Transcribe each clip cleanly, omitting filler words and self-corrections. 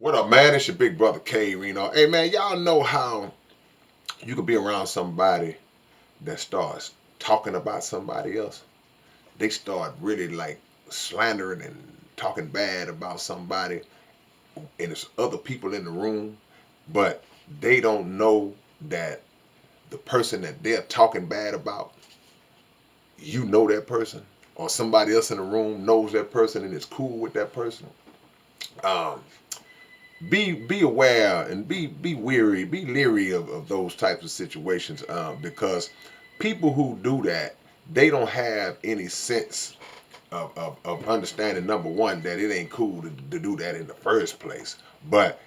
What up, man? It's your big brother K-Rino. Hey, man, y'all know how you could be around somebody that starts talking about somebody else. They start really like slandering and talking bad about somebody, and it's other people in the room, but they don't know that the person that they're talking bad about, you know that person, or somebody else in the room knows that person and is cool with that person. Um, be aware and be weary, be leery of those types of situations, because people who do that, they don't have any sense of understanding, number one, that it ain't cool to do that in the first place. But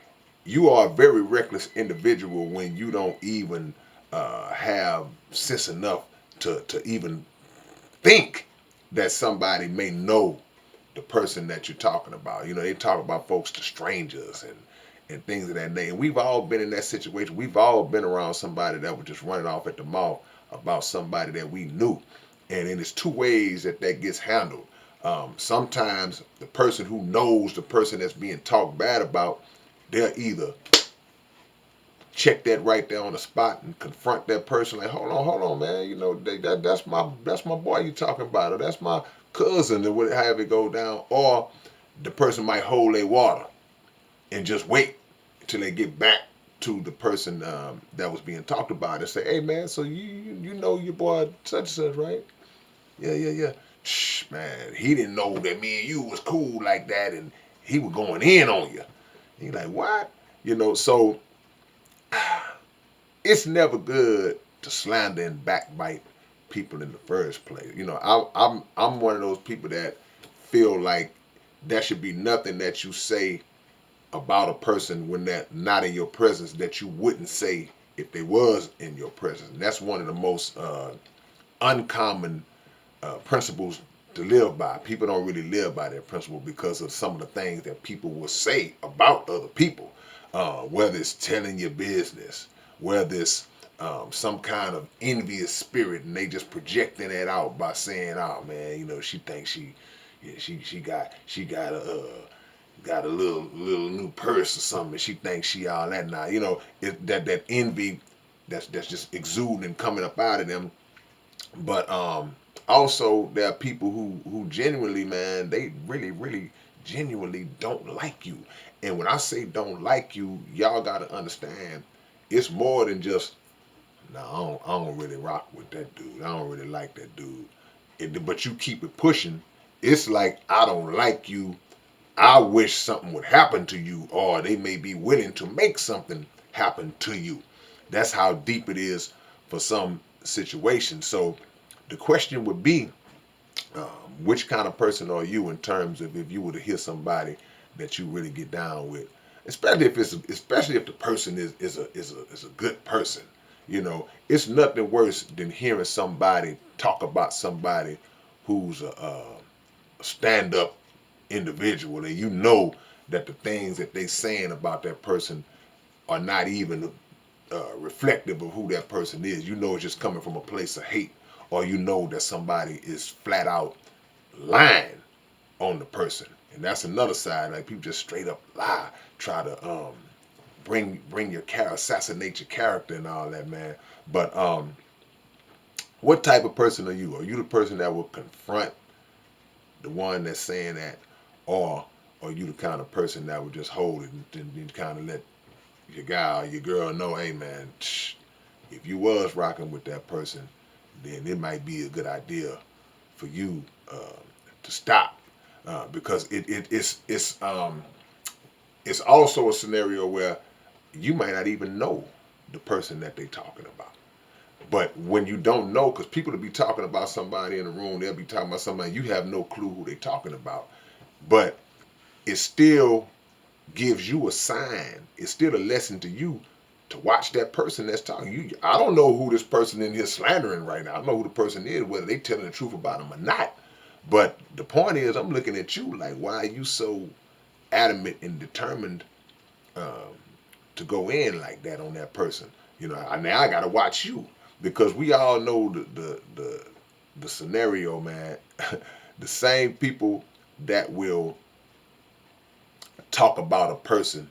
you are a very reckless individual when you don't even have sense enough to even think that somebody may know the person that you're talking about. You know, they talk about folks to strangers and things of that nature. And we've all been in that situation. We've all been around somebody that was just running off at the mouth about somebody that we knew. And then there's two ways that gets handled. Sometimes the person who knows the person that's being talked bad about, they'll either check that right there on the spot and confront that person like, hold on, man, you know that's my boy you talking about, or that's my cousin, or what have it go down. Or the person might hold their water and just wait until they get back to the person that was being talked about and say, hey, man, so you know your boy such and such, right? Yeah. Shh, man, he didn't know that me and you was cool like that, and he was going in on you. And you're like, what? You know, so it's never good to slander and backbite people in the first place. You know, I'm one of those people that feel like there should be nothing that you say about a person when they're not in your presence that you wouldn't say if they was in your presence. And that's one of the most uncommon principles to live by. People don't really live by that principle because of some of the things that people will say about other people, whether it's telling your business, whether it's some kind of envious spirit, and they just projecting it out by saying, "Oh man, you know, she thinks yeah, she got a little new purse or something. She thinks she all that now. You know, that envy that's just exuding and coming up out of them. But also there are people who genuinely, man, they really genuinely don't like you. And when I say don't like you, y'all gotta understand, it's more than just, no, I don't really rock with that dude. I don't really like that dude. But you keep it pushing. It's like, I don't like you. I wish something would happen to you, or they may be willing to make something happen to you. That's how deep it is for some situations. So the question would be, um, which kind of person are you in terms of if you were to hear somebody that you really get down with, especially if the person is a good person. You know, it's nothing worse than hearing somebody talk about somebody who's a stand up individual, and you know that the things that they saying about that person are not even reflective of who that person is. You know it's just coming from a place of hate, or you know that somebody is flat out lying on the person. And that's another side. Like, people just straight up lie, try to bring your character, assassinate your character and all that, man. But what type of person are you? Are you the person that will confront the one that's saying that, or are you the kind of person that would just hold it and kind of let your guy or your girl know, hey man, if you was rocking with that person, then it might be a good idea for you to stop, because it's also a scenario where you might not even know the person that they talking about. But when you don't know, because people will be talking about somebody in the room, they'll be talking about somebody, you have no clue who they talking about. But it still gives you a sign. It's still a lesson to you to watch that person that's talking. I don't know who this person in here slandering right now. I don't know who the person is, whether they telling the truth about them or not. But the point is, I'm looking at you like, why are you so adamant and determined um, to go in like that on that person? You know, now I gotta watch you, because we all know the scenario, man. The same people that will talk about a person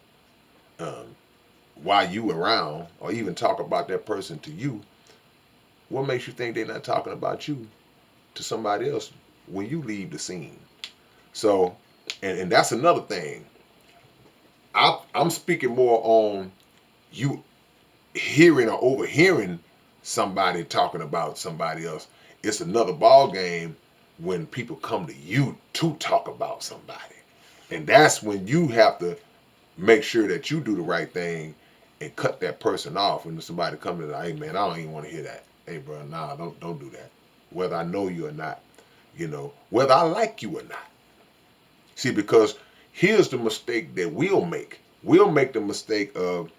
um, while you around, or even talk about that person to you, what makes you think they're not talking about you to somebody else when you leave the scene? So, and that's another thing. I'm speaking more on you hearing or overhearing somebody talking about somebody else. It's another ball game when people come to you to talk about somebody, and that's when you have to make sure that you do the right thing and cut that person off. When somebody comes to, hey man, I don't even want to hear that. Hey bro, nah, don't do that. Whether I know you or not, whether I like you or not. See, because here's the mistake that we'll make. We'll make the mistake of,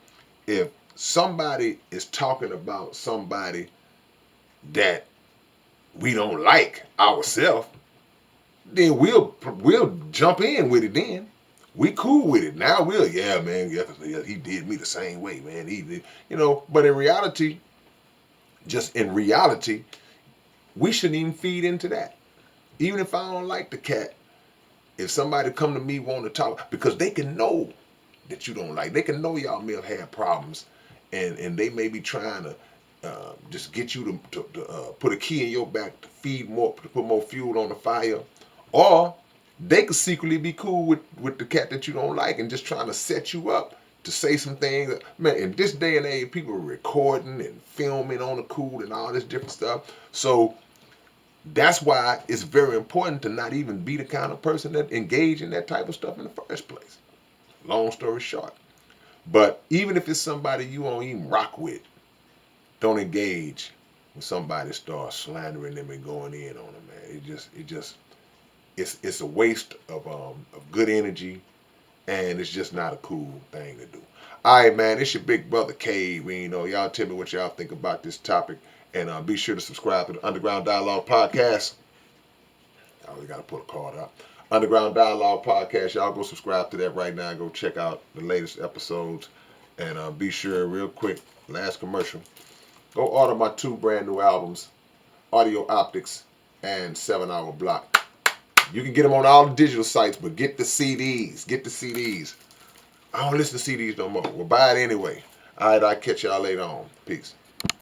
if somebody is talking about somebody that we don't like ourselves, then we'll jump in with it. Then we cool with it. Now yeah man, yeah, he did me the same way, man. He did, But in reality, we shouldn't even feed into that. Even if I don't like the cat, if somebody come to me want to talk, because they can know that you don't like, they can know y'all may have had problems, and they may be trying to just get you to put a key in your back to feed more, to put more fuel on the fire, or they could secretly be cool with the cat that you don't like and just trying to set you up to say some things. Man, in this day and age, people are recording and filming on the cool and all this different stuff. So that's why it's very important to not even be the kind of person that engage in that type of stuff in the first place. Long story short. But even if it's somebody you won't even rock with, don't engage when somebody starts slandering them and going in on them, man. It's a waste of good energy, and it's just not a cool thing to do. All right, man. It's your big brother K-Rino. Y'all tell me what y'all think about this topic, and be sure to subscribe to the Underground Dialogue Podcast. I always got to put a card up. Underground Dialogue Podcast. Y'all go subscribe to that right now. Go check out the latest episodes, and be sure, real quick, last commercial. Go order my 2 brand new albums, Audio Optics and 7 Hour Block. You can get them on all the digital sites, but get the CDs. Get the CDs. I don't listen to CDs no more. Well, buy it anyway. All right, I'll catch y'all later on. Peace.